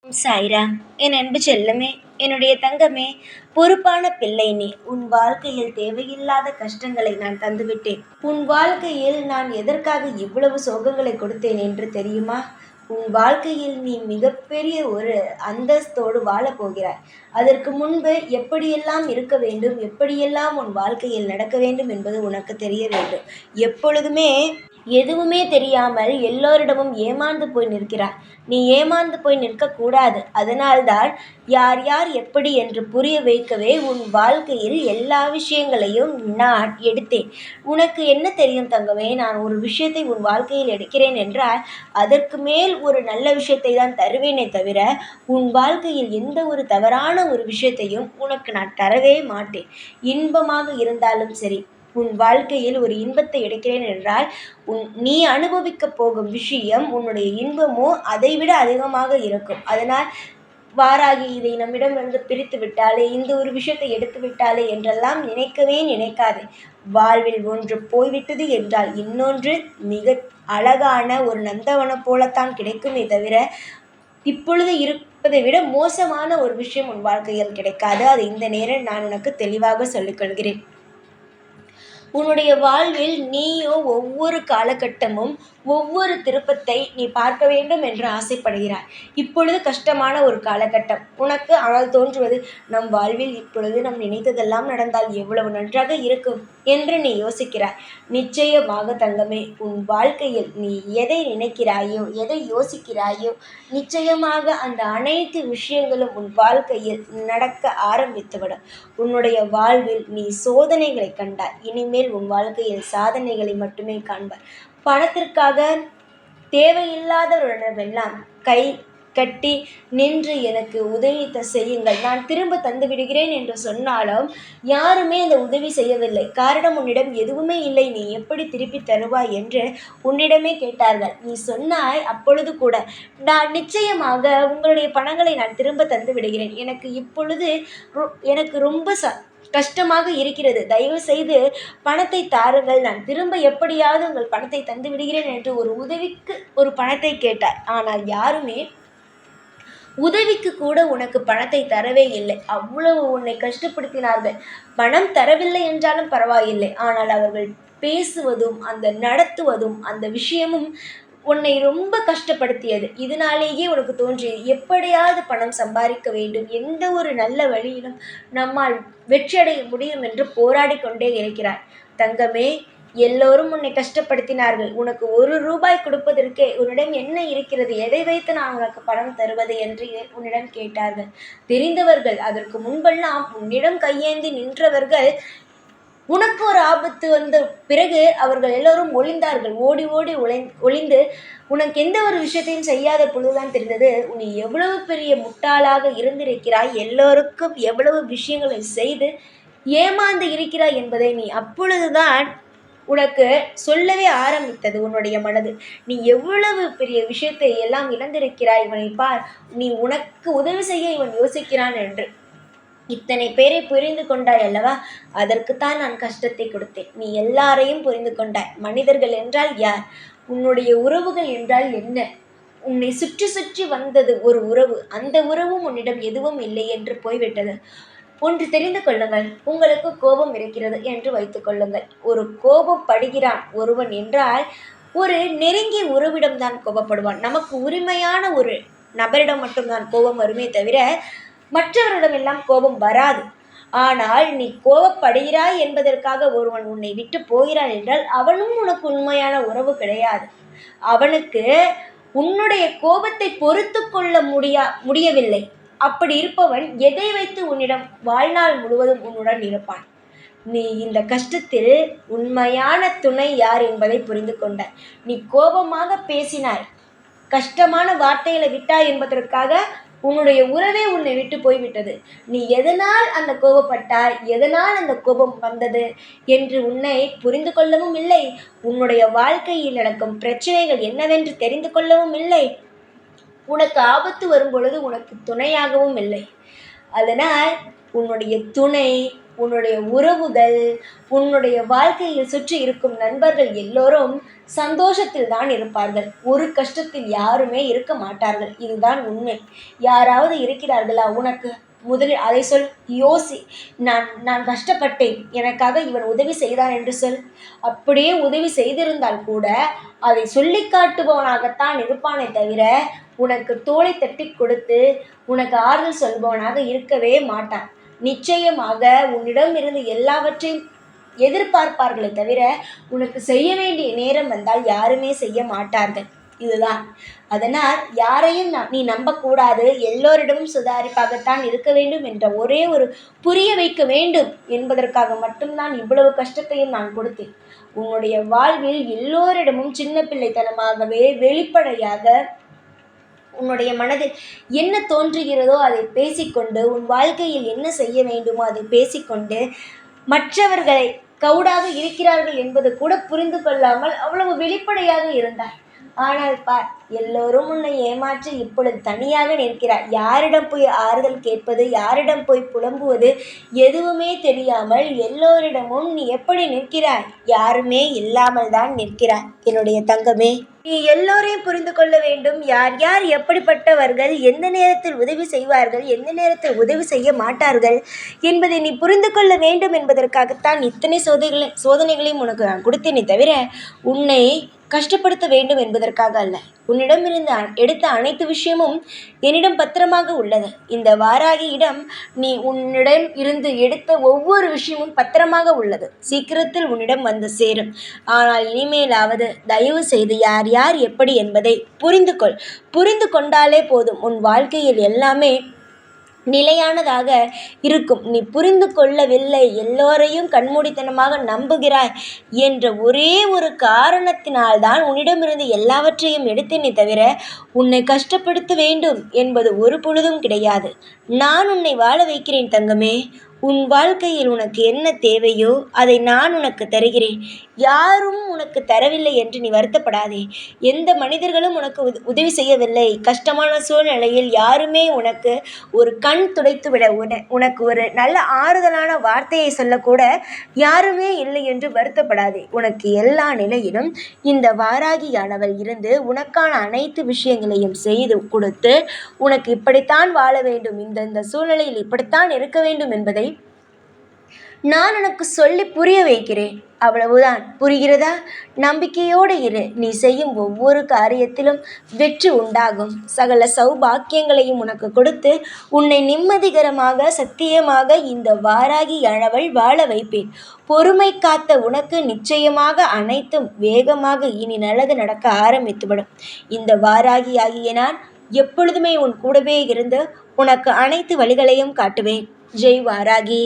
சாய்ராம், என் அன்பு செல்லமே, என்னுடைய தங்கமே, பொறுப்பான பிள்ளை நீ. உன் வாழ்க்கையில் தேவையில்லாத கஷ்டங்களை நான் தந்துவிட்டேன். உன் வாழ்க்கையில் நான் எதற்காக இவ்வளவு சோகங்களை கொடுத்தேன் என்று தெரியுமா? உன் வாழ்க்கையில் நீ மிகப்பெரிய ஒரு அந்தஸ்தோடு வாழப் போகிறாய். அதற்கு முன்பு எப்படியெல்லாம் இருக்க வேண்டும், எப்படியெல்லாம் உன் வாழ்க்கையில் நடக்க வேண்டும் என்பது உனக்கு தெரிய வேண்டும். எப்பொழுதுமே எதுவுமே தெரியாமல் எல்லோரிடமும் ஏமாந்து போய் நிற்கிறாய். நீ ஏமாந்து போய் நிற்கக்கூடாது. அதனால்தான் யார் யார் எப்படி என்று புரிய வைக்கவே உன் வாழ்க்கையில் எல்லா விஷயங்களையும் நான் எடுத்தேன். உனக்கு என்ன தெரியும் தங்கமே? நான் ஒரு விஷயத்தை உன் வாழ்க்கையில் எடுக்கிறேன் என்றால் அதற்கு மேல் ஒரு நல்ல விஷயத்தை தான் தருவேனே தவிர உன் வாழ்க்கையில் எந்த ஒரு தவறான ஒரு விஷயத்தையும் உனக்கு நான் தரவே மாட்டேன். இன்பமாக இருந்தாலும் சரி, உன் வாழ்க்கையில் ஒரு இன்பத்தை எடுக்கிறேன் என்றால் நீ அனுபவிக்கப் போகும் விஷயம் உன்னுடைய இன்பமோ அதைவிட அதிகமாக இருக்கும். அதனால் வாராகி இதை நம்மிடமிருந்து பிரித்து விட்டாலே, இந்த ஒரு விஷயத்தை எடுத்து விட்டாலே என்றெல்லாம் நினைக்கவே நினைக்காதே. வாழ்வில் ஒன்று போய்விட்டது என்றால் இன்னொன்று மிக அழகான ஒரு நந்தவனம் போலத்தான் கிடைக்குமே தவிர இப்பொழுது இருப்பதை விட மோசமான ஒரு விஷயம் உன் வாழ்க்கையில் கிடைக்காது. அது இந்த நேரம் நான் உனக்கு தெளிவாக சொல்லிக்கொள்கிறேன். உன்னுடைய வாழ்வில் நீயோ ஒவ்வொரு காலகட்டமும் ஒவ்வொரு திருப்பத்தை நீ பார்க்க வேண்டும் என்று ஆசைப்படுகிறாய். இப்பொழுது கஷ்டமான ஒரு காலகட்டம் உனக்கு. ஆனால் தோன்றுவது, நம் வாழ்வில் இப்பொழுது நாம் நினைத்ததெல்லாம் நடந்தால் எவ்வளவு நன்றாக இருக்கும் என்று நீ யோசிக்கிறாய். நிச்சயமாக தங்கமே, உன் வாழ்க்கையில் நீ எதை நினைக்கிறாயோ, எதை யோசிக்கிறாயோ, நிச்சயமாக அந்த அனைத்து விஷயங்களும் உன் வாழ்க்கையில் நடக்க ஆரம்பித்துவிடும். உன்னுடைய வாழ்வில் நீ சோதனைகளை கண்டாய். இனிமேல் உன் வாழ்க்கையில் சாதனைகளை மட்டுமே காண்பாய். பணத்திற்காக தேவையில்லாதவரிடமெல்லாம் கை கட்டி நின்று எனக்கு உதவி செய்யுங்கள், நான் திரும்ப தந்து விடுகிறேன் என்று சொன்னாலும் யாருமே அந்த உதவி செய்யவில்லை. காரணம், உன்னிடம் எதுவுமே இல்லை, நீ எப்படி திருப்பி தருவாய் என்று உன்னிடமே கேட்டார்கள். நீ சொன்னாய் அப்பொழுது கூட, நான் நிச்சயமாக உங்களுடைய பணங்களை நான் திரும்ப தந்து விடுகிறேன், எனக்கு இப்பொழுது எனக்கு ரொம்ப கஷ்டமாக இருக்கிறது, தயவு செய்து பணத்தை தாருங்கள், நான் திரும்ப எப்படியாவது உங்கள் பணத்தை தந்து விடுகிறேன் என்று ஒரு உதவிக்கு ஒரு பணத்தை கேட்டார். ஆனால் யாருமே உதவிக்கு கூட உனக்கு பணத்தை தரவே இல்லை. அவ்வளவு உன்னை கஷ்டப்படுத்தினார்கள். பணம் தரவில்லை என்றாலும் பரவாயில்லை, ஆனால் அவர்கள் பேசுவதும் அந்த நடத்துவதும் அந்த விஷயமும் உன்னை ரொம்ப கஷ்டப்படுத்தியது. இதனாலேயே உனக்கு தோன்றியது, எப்படியாவது பணம் சம்பாதிக்க வேண்டும், எந்த ஒரு நல்ல வழியிலும் நம்மால் வெற்றியடைய முடியும் என்று போராடி கொண்டே இருக்கிறாய். தங்கமே, எல்லோரும் உன்னை கஷ்டப்படுத்தினார்கள். உனக்கு 1 ரூபாய் கொடுப்பதற்கே உன்னிடம் என்ன இருக்கிறது, எதை வைத்து நான் உனக்கு பணம் தருவது என்று உன்னிடம் கேட்டார்கள். தெரிந்தவர்கள், அதற்கு முன்பெல்லாம் உன்னிடம் கையேந்தி நின்றவர்கள், உனக்கு ஒரு ஆபத்து வந்த பிறகு அவர்கள் எல்லோரும் ஒளிந்தார்கள். ஓடி ஓடி ஒளிந்து உனக்கு எந்த ஒரு விஷயத்தையும் செய்யாத பொழுதுதான் தெரிந்தது நீ எவ்வளவு பெரிய முட்டாளாக இருந்திருக்கிறாய், எல்லோருக்கும் எவ்வளவு விஷயங்களை செய்து ஏமாந்து இருக்கிறாய் என்பதை நீ அப்பொழுதுதான் உனக்கு சொல்லவே ஆரம்பித்தது உன்னுடைய மனது. நீ எவ்வளவு பெரிய விஷயத்தை எல்லாம் இழந்திருக்கிறாய், இவனை பார், நீ உனக்கு உதவி செய்ய இவன் யோசிக்கிறான் என்று. இத்தனை பேரை புரிந்து கொண்டாய் அல்லவா? அதற்குத்தான் நான் கஷ்டத்தை கொடுத்தேன். நீ எல்லாரையும் புரிந்து கொண்டாய். மனிதர்கள் என்றால் யார், உன்னுடைய உறவுகள் என்றால் என்ன, உன்னை சுற்றி சுற்றி வந்தது ஒரு உறவு, அந்த உறவும் உன்னிடம் எதுவும் இல்லை என்று போய்விட்டது. ஒன்று தெரிந்து கொள்ளுங்கள், உங்களுக்கு கோபம் இருக்கிறது என்று வைத்துக் கொள்ளுங்கள். ஒரு கோபப்படுகிறான் ஒருவன் என்றால் ஒரு நெருங்கிய உறவிடம்தான் கோபப்படுவான். நமக்கு உரிமையான ஒரு நபரிடம் மட்டும்தான் கோபம் வருமே தவிர மற்றவரிடமெல்லாம் கோபம் வராது. ஆனால் நீ கோபப்படுகிறாய் என்பதற்காக ஒருவன் உன்னை விட்டு போகிறான் என்றால் அவனும் உனக்கு உண்மையான உறவு கிடையாது. அவனுக்கு உன்னுடைய கோபத்தை பொறுத்து கொள்ள முடியவில்லை. அப்படி இருப்பவன் எதை வைத்து உன்னிடம் வாழ்நாள் முழுவதும் உன்னுடன் இருப்பான்? நீ இந்த கஷ்டத்தில் உண்மையான துணை யார் என்பதை புரிந்து கொண்டாய். நீ கோபமாக பேசினாய், கஷ்டமான வார்த்தைகளை விட்டாய் என்பதற்காக உன்னுடைய உறவே உன்னை விட்டு போய்விட்டது. நீ எதனால் அந்த கோபப்பட்டாய், எதனால் அந்த கோபம் வந்தது என்று உன்னை புரிந்து கொள்ளவும் இல்லை. உன்னுடைய வாழ்க்கையில் நடக்கும் பிரச்சனைகள் என்னவென்று தெரிந்து கொள்ளவும் இல்லை. உனக்கு ஆபத்து வரும் பொழுது உனக்கு துணையாகவும் இல்லை. அதனால் உன்னுடைய துணை, உன்னுடைய உறவுகள், உன்னுடைய வாழ்க்கையில் சுற்றி இருக்கும் நண்பர்கள் எல்லோரும் சந்தோஷத்தில் தான் இருப்பார்கள். ஒரு கஷ்டத்தில் யாருமே இருக்க மாட்டார்கள். இதுதான் உண்மை. யாராவது இருக்கிறார்களா உனக்கு? முதலில் அதை சொல். யோசி. நான் நான் கஷ்டப்பட்டேன், எனக்காக இவன் உதவி செய்தான் என்று சொல். அப்படியே உதவி செய்திருந்தால் கூட அதை சொல்லி காட்டுபவனாகத்தான் இருப்பானே தவிர உனக்கு தோளை தட்டி கொடுத்து உனக்கு ஆறுதல் சொல்பவனாக இருக்கவே மாட்டான். நிச்சயமாக உன்னிடமிருந்து எல்லாவற்றையும் எதிர்பார்ப்பார்களே தவிர உனக்கு செய்ய வேண்டிய நேரம் வந்தால் யாருமே செய்ய மாட்டார்கள். இதுதான். அதனால் யாரையும் நீ நம்பக்கூடாது. எல்லோரிடமும் சுதாரிப்பாகத்தான் இருக்க வேண்டும் என்ற ஒரே ஒரு புரிய வைக்க வேண்டும் என்பதற்காக மட்டும்தான் இவ்வளவு கஷ்டத்தையும் நான் கொடுத்தேன். உன்னுடைய வாழ்வில் எல்லோரிடமும் சின்ன பிள்ளைத்தனமாகவே வெளிப்படையாக உன்னுடைய மனதில் என்ன தோன்றுகிறதோ அதை பேசிக்கொண்டு, உன் வாழ்க்கையில் என்ன செய்ய வேண்டுமோ அதை பேசிக்கொண்டு, மற்றவர்களை கவுடாக இருக்கிறார்கள் என்பது கூட புரிந்து கொள்ளாமல் அவ்வளவு வெளிப்படையாக இருந்தார். ஆனால் பார், எல்லோரும் உன்னை ஏமாற்றி இப்பொழுது தனியாக நிற்கிறாய். யாரிடம் போய் ஆறுதல் கேட்பது, யாரிடம் போய் புலம்புவது எதுவுமே தெரியாமல் எல்லோரிடமும் நீ எப்படி நிற்கிறாய்? யாருமே இல்லாமல் தான் நிற்கிறாய் என்னுடைய தங்கமே. நீ எல்லோரையும் புரிந்து கொள்ள வேண்டும். யார் யார் எப்படிப்பட்டவர்கள், எந்த நேரத்தில் உதவி செய்வார்கள், எந்த நேரத்தில் உதவி செய்ய மாட்டார்கள் என்பதை நீ புரிந்து கொள்ள வேண்டும் என்பதற்காகத்தான் இத்தனை சோதனைகளையும் உனக்கு நான் கொடுத்தேனே தவிர உன்னை கஷ்டப்படுத்த வேண்டும் என்பதற்காக அல்ல. உன்னிடமிருந்து எடுத்த அனைத்து விஷயமும் என்னிடம் பத்திரமாக உள்ளது. இந்த வாராகியிடம் நீ உன்னிடம் இருந்து எடுத்த ஒவ்வொரு விஷயமும் பத்திரமாக உள்ளது. சீக்கிரத்தில் உன்னிடம் வந்து சேரும். ஆனால் இனிமேலாவது தயவு செய்து யார் யார் எப்படி என்பதை புரிந்து கொண்டாலே போதும். உன் வாழ்க்கையில் எல்லாமே நிலையானதாக இருக்கும். நீ புரிந்து கொள்ளவில்லை, எல்லோரையும் கண்மூடித்தனமாக நம்புகிறாய் என்ற ஒரே ஒரு காரணத்தினால்தான் உன்னிடமிருந்து எல்லாவற்றையும் எடுத்தேனே தவிர உன்னை கஷ்டப்படுத்த வேண்டும் என்பது ஒரு பொழுதும் கிடையாது. நான் உன்னை வாழ வைக்கிறேன் தங்கமே. உன் வாழ்க்கையில் உனக்கு என்ன தேவையோ அதை நான் உனக்கு தருகிறேன். யாரும் உனக்கு தரவில்லை என்று நீ வருத்தப்படாதே. எந்த மனிதர்களும் உனக்கு உதவி செய்யவில்லை. கஷ்டமான சூழ்நிலையில் யாருமே உனக்கு ஒரு கண் துடைத்துவிட, உனக்கு ஒரு நல்ல ஆறுதலான வார்த்தையை சொல்லக்கூட யாருமே இல்லை என்று வருத்தப்படாதே. உனக்கு எல்லா நிலையிலும் இந்த வாராகியானவள் இருந்து உனக்கான அனைத்து விஷயங்களையும் செய்து கொடுத்து உனக்கு இப்படித்தான் வாழ வேண்டும், இந்த சூழ்நிலையில் இப்படித்தான் இருக்க வேண்டும் என்பதை நான் உனக்கு சொல்லி புரிய வைக்கிறேன். அவ்வளவுதான். புரிகிறதா? நம்பிக்கையோடு இரு. நீ செய்யும் ஒவ்வொரு காரியத்திலும் வெற்றி உண்டாகும். சகல சௌபாக்கியங்களையும் உனக்கு கொடுத்து உன்னை நிம்மதிகரமாக சத்தியமாக இந்த வாராகியானவள் வாழ வைப்பேன். பொறுமை காத்த உனக்கு நிச்சயமாக அனைத்தும் வேகமாக இனி நல்லது நடக்க ஆரம்பித்துவிடும். இந்த வாராகியாகிய நான் எப்பொழுதுமே உன் கூடவே இருந்து உனக்கு அனைத்து வழிகளையும் காட்டுவேன். ஜெய் வாராகி.